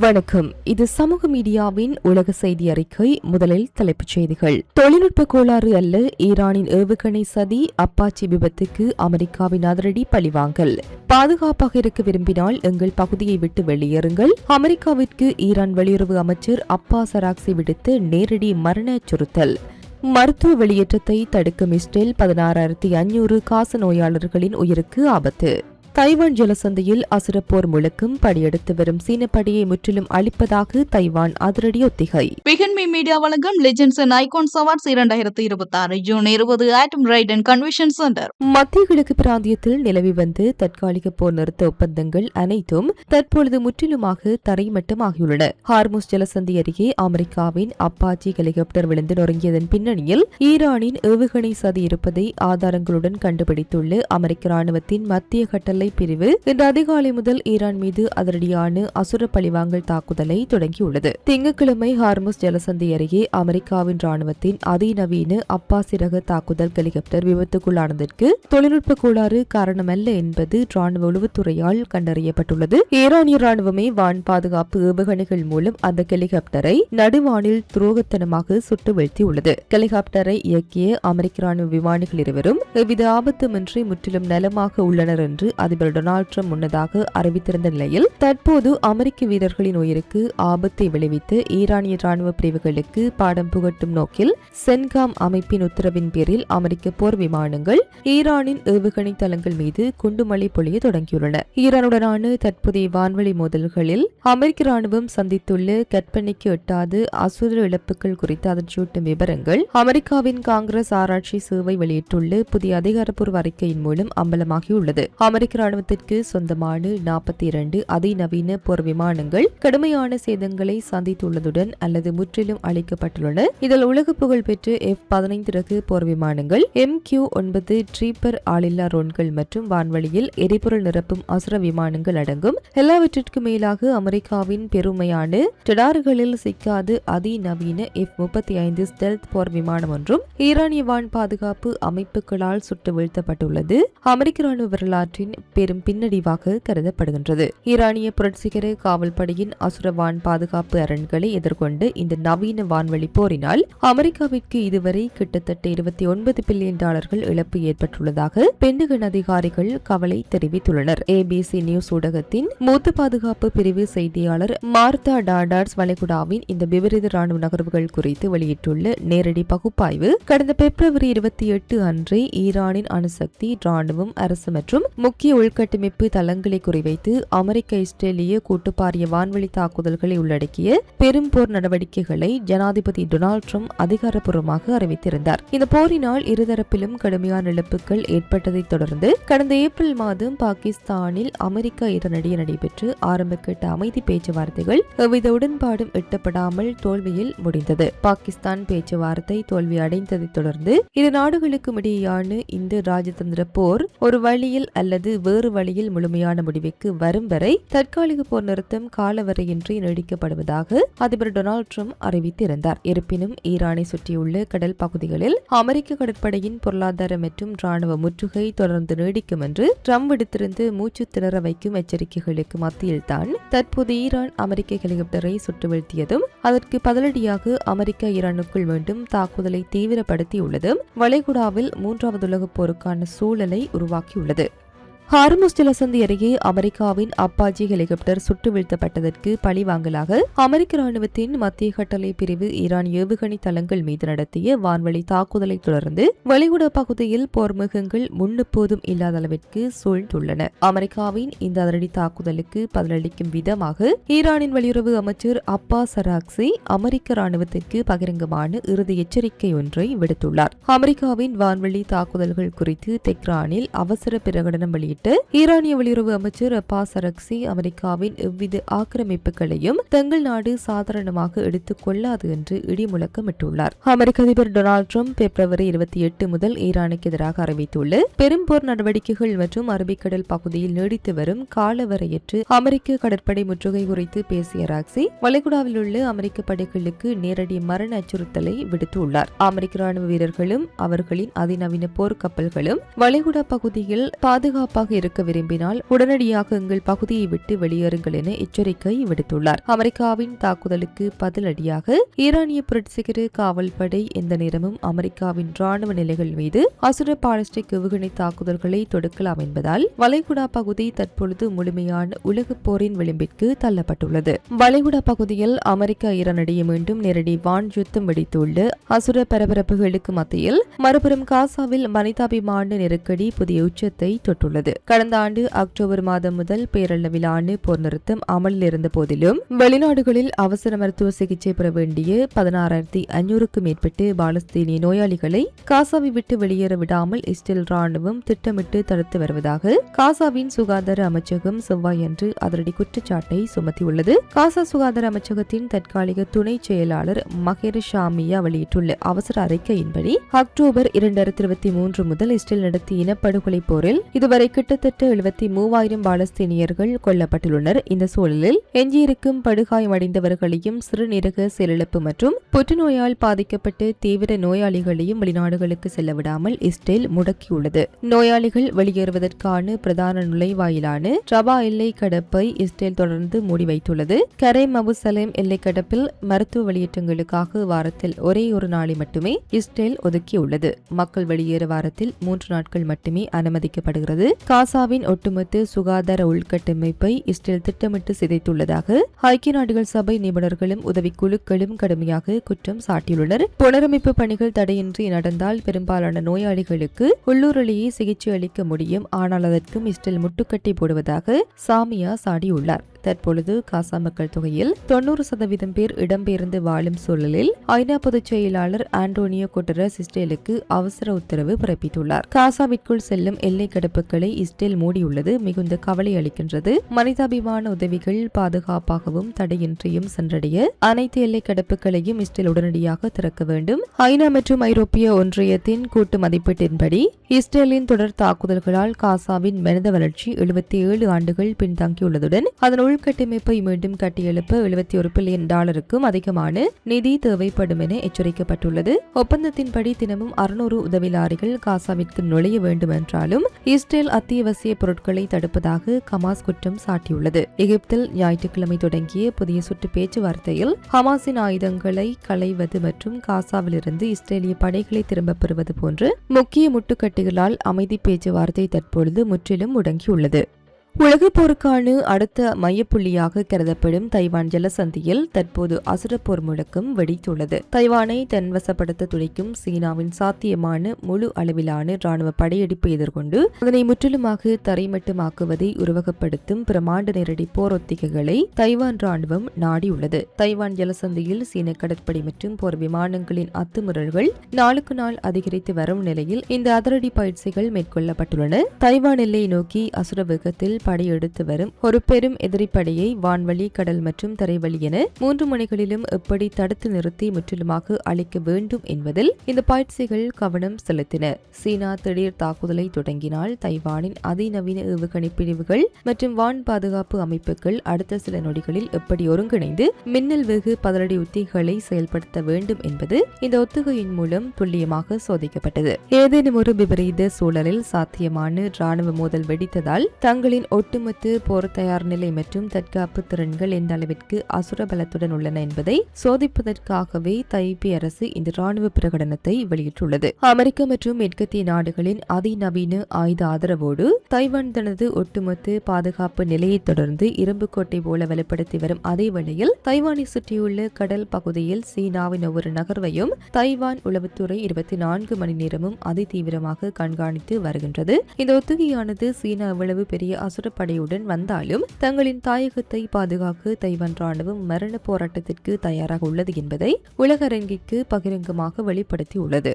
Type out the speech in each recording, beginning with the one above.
வணக்கம். இது சமூக மீடியாவின் உலக செய்தி அறிக்கை. முதலில் தலைப்புச் செய்திகள். தொழில்நுட்ப கோளாறு அல்ல, ஈரானின் ஏவுகணை சதி, அப்பாச்சி விபத்துக்கு அமெரிக்காவின் அதிரடி பழிவாங்கல். பாதுகாப்பாக இருக்க விரும்பினால் எங்கள் பகுதியை விட்டு வெளியேறுங்கள். அமெரிக்காவிற்கு ஈரான் வெளியுறவு அமைச்சர் அப்பாஸ் அராக்சி விடுத்த நேரடி மரண அச்சுறுத்தல். மருத்துவ வெளியேற்றத்தை தடுக்கும் இஸ்ரேல் 16,500 காச நோயாளர்களின் உயிருக்கு ஆபத்து. தைவான் ஜலசந்தியில் அசுரப்போர் முழக்கம். படியெடுத்து வரும் சீன படையை முற்றிலும் அழிப்பதாக தைவான் அதிரடி ஒத்திகை. பிகன்மி மீடியா வழங்கும் legends and icons awards 2026 June 20 ஆட்டம் ரைடன் கன்வென்ஷன் சென்டர். மத்திய கிழக்கு பிராந்தியத்தில் நிலவி வந்து தற்காலிக போர் நிறுத்த ஒப்பந்தங்கள் அனைத்தும் தற்பொழுது முற்றிலுமாக தரைமட்டமாகியுள்ளன. ஹார்முஸ் ஜலசந்தி அருகே அமெரிக்காவின் அப்பாச்சி ஹெலிகாப்டர் விழுந்து நொறுங்கியதன் பின்னணியில் ஈரானின் ஏவுகணை சதி இருப்பதை ஆதாரங்களுடன் கண்டுபிடித்துள்ள அமெரிக்க ராணுவத்தின் மத்திய கட்டளை பிரிவு இன்று அதிகாலை முதல் ஈரான் மீது அதிரடியான அசுர பழிவாங்கல் தாக்குதலை தொடங்கியுள்ளது. திங்கட்கிழமை ஹார்முஸ் ஜலசந்தி அருகே அமெரிக்காவின் ராணுவத்தின் அதிநவீன அப்பாசி ரக தாக்குதல் ஹெலிகாப்டர் விபத்துக்குள்ளானதற்கு தொழில்நுட்ப கோளாறு காரணமல்ல என்பது ராணுவ உளவுத்துறையால் கண்டறியப்பட்டுள்ளது. ஈரானிய ராணுவமே வான் பாதுகாப்பு ஏவுகணைகள் மூலம் அந்த ஹெலிகாப்டரை நடுவானில் துரோகத்தனமாக சுட்டு வீழ்த்தியுள்ளது. ஹெலிகாப்டரை இயக்கிய அமெரிக்க ராணுவ விமானிகள் இருவரும் எவ்வித ஆபத்துமின்றி முற்றிலும் நலமாக உள்ளனர் என்று அதிபர் டொனால்ட் ட்ரம்ப் முன்னதாக அறிவித்திருந்த நிலையில் தற்போது அமெரிக்க வீரர்களின் உயிருக்கு ஆபத்தை விளைவித்து ஈரானிய ராணுவ பிரிவுகளுக்கு பாடம் புகட்டும் நோக்கில் சென்காம் அமைப்பின் உத்தரவின் பேரில் அமெரிக்க போர் விமானங்கள் ஈரானின் ஏவுகணை தளங்கள் மீது குண்டுமழை பொழிய தொடங்கியுள்ளன. ஈரானுடனான தற்போதைய வான்வழி மோதல்களில் அமெரிக்க ராணுவம் சந்தித்துள்ள கற்பனைக்கு எட்டாத அசுர இழப்புகள் குறித்த அதிர்ச்சியூட்டும் விவரங்கள் அமெரிக்காவின் காங்கிரஸ் ஆராய்ச்சி சேவை வெளியிட்டுள்ள புதிய அதிகாரப்பூர்வ அறிக்கையின் மூலம் அம்பலமாகியுள்ளது. அமெரிக்க ராணுவத்திற்கு சொந்தமான 42 அதிநவீன போர் விமானங்கள் கடுமையான சேதங்களை சந்தித்துள்ளதுடன் அல்லது முற்றிலும் அழிக்கப்பட்டுள்ளன. இதில் உலக புகழ் பெற்ற F-15 ரக போர் விமானங்கள், MQ-9 ட்ரீப்பர் ஆளில்லா ரோன்கள் மற்றும் வான்வழியில் எரிபொருள் நிரப்பும் அசுர விமானங்கள் அடங்கும். எல்லாவற்றிற்கும் மேலாக அமெரிக்காவின் பெருமையான ரடார்களில் சிக்காத அதிநவீன F-35 ஸ்டெல்த் போர் விமானம் ஒன்றும் ஈரானிய வான் பாதுகாப்பு அமைப்புகளால் சுட்டு வீழ்த்தப்பட்டுள்ளது. அமெரிக்க ராணுவ வரலாற்றின் பெரும் பின்னடைவாக கருதப்படுகின்றது. ஈரானிய புரட்சிகர காவல் படையின் அசுர வான் பாதுகாப்பு அரண்களை எதிர்கொண்டு இந்த நவீன வான்வழி போரினால் அமெரிக்காவிற்கு இதுவரை கிட்டத்தட்ட $29 பில்லியன் இழப்பு ஏற்பட்டுள்ளதாக பென்டகன் அதிகாரிகள் கவலை தெரிவித்துள்ளனர். ABC நியூஸ் ஊடகத்தின் மூத்த பாதுகாப்பு பிரிவு செய்தியாளர் மார்த்தா டாடார்ஸ் வளைகுடாவின் இந்த விபரீத ராணுவ நகர்வுகள் குறித்து வெளியிட்டுள்ள நேரடி பகுப்பாய்வு கடந்த பிப்ரவரி 28 அன்றே ஈரானின் அணுசக்தி, ராணுவம், அரசு மற்றும் முக்கிய உள்கட்டமைப்பு தளங்களை குறிவைத்து அமெரிக்க இஸ்ரேலிய கூட்டுப்பாரிய வான்வழி தாக்குதல்களை உள்ளடக்கிய பெரும் போர் நடவடிக்கைகளை ஜனாதிபதி டொனால்ட் ட்ரம்ப் அதிகாரப்பூர்வமாக அறிவித்திருந்தார். இந்த போரினால் இருதரப்பிலும் கடுமையான இழப்புகள் ஏற்பட்டதை தொடர்ந்து கடந்த ஏப்ரல் மாதம் பாகிஸ்தானில் அமெரிக்கா ஈரானிடையே நடைபெற்று ஆரம்பக்கட்ட அமைதி பேச்சுவார்த்தைகள் எவ்வித உடன்பாடும் எட்டப்படாமல் தோல்வியில் முடிந்தது. பாகிஸ்தான் பேச்சுவார்த்தை தோல்வி அடைந்ததை தொடர்ந்து இரு நாடுகளுக்கும் இடையேயான இந்த ராஜதந்திர போர் ஒரு வழியில் அல்லது வேறு வழியில் முழுமையான முடிவுக்கு வரும் வரை தற்காலிக போர் நிறுத்தம் காலவரையின்றி நீடிக்கப்படுவதாக அதிபர் டொனால்ட் ட்ரம்ப் அறிவித்திருந்தார். இருப்பினும் ஈரானை சுற்றியுள்ள கடல் பகுதிகளில் அமெரிக்க கடற்படையின் பொருளாதார மற்றும் ராணுவ முற்றுகை தொடர்ந்து நீடிக்கும் என்று ட்ரம்ப் விடுத்திருந்து மூச்சு திணற வைக்கும் எச்சரிக்கைகளுக்கு மத்தியில்தான் தற்போது ஈரான் அமெரிக்க ஹெலிகாப்டரை சுட்டு வீழ்த்தியதும் அதற்கு பதிலடியாக அமெரிக்கா ஈரானுக்குள் மீண்டும் தாக்குதலை தீவிரப்படுத்தியுள்ளதும் வளைகுடாவில் 3வது உலகப் போருக்கான சூழலை உருவாக்கியுள்ளது. ஹார்முஸ் ஜலசந்தி அருகே அமெரிக்காவின் அப்பாச்சி ஹெலிகாப்டர் சுட்டு வீழ்த்தப்பட்டதற்கு பழிவாங்கலாக அமெரிக்க ராணுவத்தின் மத்திய கட்டளை பிரிவு ஈரான் ஏவுகணை தளங்கள் மீது நடத்திய வான்வழி தாக்குதலை தொடர்ந்து வளைகுடா பகுதியில் போர்முகங்கள் முன்னெப்போதும் இல்லாத அளவிற்கு சூழ்ந்துள்ளன. அமெரிக்காவின் இந்த அதிரடி தாக்குதலுக்கு பதிலளிக்கும் விதமாக ஈரானின் வெளியுறவு அமைச்சர் அப்பாஸ் அராக்சி அமெரிக்க ராணுவத்திற்கு பகிரங்கமான இறுதி எச்சரிக்கை ஒன்றை விடுத்துள்ளார். அமெரிக்காவின் வான்வழி தாக்குதல்கள் குறித்து தெஹ்ரானில் அவசர பிரகடனம் வெளியிட்டு ஈரானிய வெளியுறவு அமைச்சர் அப்பாஸ் அரக்சி அமெரிக்காவின் எவ்வித ஆக்கிரமிப்புகளையும் தங்கள் நாடு சாதாரணமாக எடுத்துக் கொள்ளாது என்று இடிமுழக்கமிட்டுள்ளார். அமெரிக்க அதிபர் டொனால்ட் ட்ரம்ப் பிப்ரவரி 28 முதல் ஈரானுக்கு எதிராக அறிவித்துள்ள பெரும் போர் நடவடிக்கைகள் மற்றும் அரபிக்கடல் பகுதியில் நீடித்து வரும் காலவரையற்று அமெரிக்க கடற்படை முற்றுகை குறித்து பேசிய ராக்சி வளைகுடாவில் உள்ள அமெரிக்க படைகளுக்கு நேரடி மரண அச்சுறுத்தலை விடுத்துள்ளார். அமெரிக்க ராணுவ வீரர்களும் அவர்களின் அதிநவீன போர் கப்பல்களும் வளைகுடா பகுதியில் பாதுகாப்பாக சுமூகமாக இருக்க விரும்பினால் உடனடியாக எங்கள் பகுதியை விட்டு வெளியேறுங்கள் என எச்சரிக்கை விடுத்துள்ளார். அமெரிக்காவின் தாக்குதலுக்கு பதிலடியாக ஈரானிய புரட்சிகர காவல்படை எந்த நேரமும் அமெரிக்காவின் ராணுவ நிலைகள் மீது அசுர பாலிஸ்டிக் ஏவுகணை தாக்குதல்களை தொடுக்கலாம் என்பதால் வளைகுடா பகுதி தற்பொழுது முழுமையான உலகப் போரின் விளிம்பிற்கு தள்ளப்பட்டுள்ளது. வளைகுடா பகுதியில் அமெரிக்கா ஈரான் இடையே மீண்டும் நேரடி வான் யுத்தம் வெடித்துள்ள அசுர பரபரப்புகளுக்கு மத்தியில் மறுபுறம் காசாவில் மனிதாபிமான நெருக்கடி புதிய உச்சத்தை தொட்டுள்ளது. கடந்த ஆண்டு அக்டோபர் மாதம் முதல் பேரளவிலான போர் நிறுத்தம் அமலில் இருந்த போதிலும் வெளிநாடுகளில் அவசர மருத்துவ சிகிச்சை பெற வேண்டிய 16,500க்கும் மேற்பட்டு பாலஸ்தீனிய நோயாளிகளை காசாவை விட்டு வெளியேற விடாமல் இஸ்ரேல் ராணுவம் திட்டமிட்டு தடுத்து வருவதாக காசாவின் சுகாதார அமைச்சகம் செவ்வாயன்று அதிரடி குற்றச்சாட்டை சுமத்தியுள்ளது. காசா சுகாதார அமைச்சகத்தின் தற்காலிக துணை செயலாளர் மகேர் ஷாமியா வெளியிட்டுள்ள அவசர அறிக்கையின்படி அக்டோபர் 2023 முதல் இஸ்ரேல் நடத்திய இனப்படுகொலை போரில் இதுவரை கிட்டத்தட்ட 73,000 பாலஸ்தீனியர்கள் கொல்லப்பட்டுள்ளனர். இந்த சூழலில் எஞ்சியிருக்கும் படுகாயமடைந்தவர்களையும் சிறுநீரக செயலிழப்பு மற்றும் புற்றுநோயால் பாதிக்கப்பட்டு தீவிர நோயாளிகளையும் வெளிநாடுகளுக்கு செல்ல விடாமல் இஸ்ரேல் முடக்கியுள்ளது. நோயாளிகள் வெளியேறுவதற்கான பிரதான நுழைவாயிலான ரபா எல்லை கடப்பை இஸ்ரேல் தொடர்ந்து மூடி வைத்துள்ளது. கரேம் அபுசலேம் எல்லை கடப்பில் மருத்துவ வெளியேற்றங்களுக்காக வாரத்தில் ஒரே ஒரு நாளை மட்டுமே இஸ்ரேல் ஒதுக்கியுள்ளது. மக்கள் வெளியேற வாரத்தில் 3 நாட்கள் மட்டுமே அனுமதிக்கப்படுகிறது. காசாவின் ஒட்டுமொத்த சுகாதார உள்கட்டமைப்பை இஸ்ரேல் திட்டமிட்டு சிதைத்துள்ளதாக ஐக்கிய நாடுகள் சபை நிபுணர்களும் உதவிக்குழுக்களும் கடுமையாக குற்றம் சாட்டியுள்ளனர். புனரமைப்பு பணிகள் தடையின்றி நடந்தால் பெரும்பாலான நோயாளிகளுக்கு உள்ளூரிலேயே சிகிச்சை அளிக்க முடியும். ஆனால் அதற்கும் இஸ்ரேல் முட்டுக்கட்டை போடுவதாக சாமியா சாடியுள்ளார். தற்பொழுது காசா மக்கள் தொகையில் 90% பேர் இடம்பெயர்ந்து வாழும் சூழலில் ஐநா பொதுச் செயலாளர் ஆண்டோனியோ குட்டரஸ் இஸ்ரேலுக்கு அவசர உத்தரவு பிறப்பித்துள்ளார். காசாவிற்குள் செல்லும் எல்லை கடப்புகளை இஸ்ரேல் மூடியுள்ளது மிகுந்த கவலை அளிக்கின்றது. மனிதாபிமான உதவிகள் பாதுகாப்பாகவும் தடையின்றியும் சென்றடைய அனைத்து எல்லை கடப்புகளையும் இஸ்ரேல் உடனடியாக திறக்க வேண்டும். ஐநா மற்றும் ஐரோப்பிய ஒன்றியத்தின் கூட்டு மதிப்பீட்டின்படி இஸ்ரேலின் தொடர் தாக்குதல்களால் காசாவின் மனித வளர்ச்சி 77 ஆண்டுகள் பின்தங்கியுள்ளதுடன் அதன் உள்கட்டமைப்பை மீண்டும் கட்டியெழுப்ப $71 பில்லியன் அதிகமான நிதி தேவைப்படும் என எச்சரிக்கப்பட்டுள்ளது. ஒப்பந்தத்தின்படி தினமும் 600 உதவி லாரிகள் காசாவிற்கு நுழைய வேண்டும் என்றாலும் இஸ்ரேல் அத்தியாவசிய பொருட்களை தடுப்பதாக ஹமாஸ் குற்றம் சாட்டியுள்ளது. எகிப்தில் ஞாயிற்றுக்கிழமை தொடங்கிய புதிய சுற்று பேச்சுவார்த்தையில் ஹமாஸின் ஆயுதங்களை களைவது மற்றும் காசாவிலிருந்து இஸ்ரேலிய படைகளை திரும்பப் பெறுவது போன்ற முக்கிய முட்டுக்கட்டைகளால் அமைதி பேச்சுவார்த்தை தற்பொழுது முற்றிலும் முடங்கியுள்ளது. உலகப் போருக்கான அடுத்த மையப்புள்ளியாக கருதப்படும் தைவான் ஜலசந்தியில் தற்போது அசுர போர் முழக்கம் வெடித்துள்ளது. தைவானை தன்வசப்படுத்த துடிக்கும் சீனாவின் சாத்தியமான முழு அளவிலான ராணுவ படையெடுப்பை எதிர்கொண்டு அதனை முற்றிலுமாக தரைமட்டமாக்குவதை உருவகப்படுத்தும் பிரமாண்ட நேரடி போர் ஒத்திகைகளை தைவான் ராணுவம் நாடியுள்ளது. தைவான் ஜலசந்தியில் சீன கடற்படை மற்றும் போர் விமானங்களின் அத்துமீறல்கள் நாளுக்கு நாள் அதிகரித்து வரும் நிலையில் இந்த அதிரடி பயிற்சிகள் மேற்கொள்ளப்பட்டுள்ளன. தைவான் எல்லையை நோக்கி அசுர வேகத்தில் படையெடுத்து வரும் ஒரு பெரும் எதிரிப்படையை வான்வழி, கடல் மற்றும் தரைவழி என 3 முனைகளிலும் எப்படி தடுத்து நிறுத்தி முற்றிலுமாக அழிக்க வேண்டும் என்பதில் இந்த பயிற்சிகள் கவனம் செலுத்தின. சீனா திடீர் தாக்குதலை தொடங்கினால் தைவானின் அதிநவீன ஏவுகணை பிரிவுகள் மற்றும் வான் பாதுகாப்பு அமைப்புகள் அடுத்த சில நொடிகளில் எப்படி ஒருங்கிணைந்து மின்னல் வேகு பதிலடி உத்திகளை செயல்படுத்த வேண்டும் என்பது இந்த ஒத்திகையின் மூலம் துல்லியமாக சோதிக்கப்பட்டது. ஏதேனும் ஒரு விபரீத சூழலில் சாத்தியமான ராணுவ மோதல் வெடித்ததால் தங்களின் ஒட்டுமொத்த போர் தயார் நிலை மற்றும் தற்காப்பு திறன்கள் எந்த அளவிற்கு அசுர பலத்துடன் உள்ளன என்பதை சோதிப்பதற்காகவே தைப்பே அரசு இந்த ராணுவ பிரகடனத்தை வெளியிட்டுள்ளது. அமெரிக்க மற்றும் மேற்கத்திய நாடுகளின் அதிநவீன ஆயுத ஆதரவோடு தைவான் தனது ஒட்டுமொத்த பாதுகாப்பு நிலையை தொடர்ந்து இரும்பு கோட்டை போல வலுப்படுத்தி வரும் அதே வேளையில் தைவானை சுற்றியுள்ள கடல் பகுதியில் சீனாவின் ஒவ்வொரு நகர்வையும் தைவான் உளவுத்துறை 24 மணி நேரமும் அதிதீவிரமாக கண்காணித்து வருகின்றது. இந்த ஒத்திகையானது சீனா எவ்வளவு பெரிய அசுரப்படையுடன் வந்தாலும் தங்களின் தாயகத்தை பாதுகாக்க தைவான் ராணுவம் மரண போராட்டத்திற்கு தயாராக உள்ளது என்பதை உலக அரங்கிற்கு பகிரங்கமாக வெளிப்படுத்தியுள்ளது.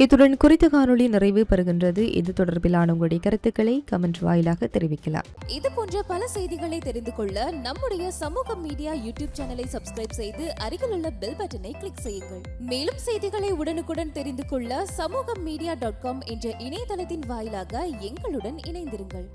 இத்துடன் குறித்த காணொளி நிறைவு பெறுகின்றது. இது தொடர்பிலான உங்களுடைய கருத்துக்களை கமெண்ட் வாயிலாக தெரிவிக்கலாம். இது போன்ற பல செய்திகளை தெரிந்து கொள்ள நம்முடைய சமூக மீடியா யூடியூப் சேனலை சப்ஸ்கிரைப் செய்து அருகிலுள்ள பெல் பட்டனை கிளிக் செய்யுங்கள். மேலும் செய்திகளை உடனுக்குடன் தெரிந்து கொள்ள சமூகமீடியா.com என்ற இணையதளத்தின் வாயிலாக எங்களுடன் இணைந்திருங்கள்.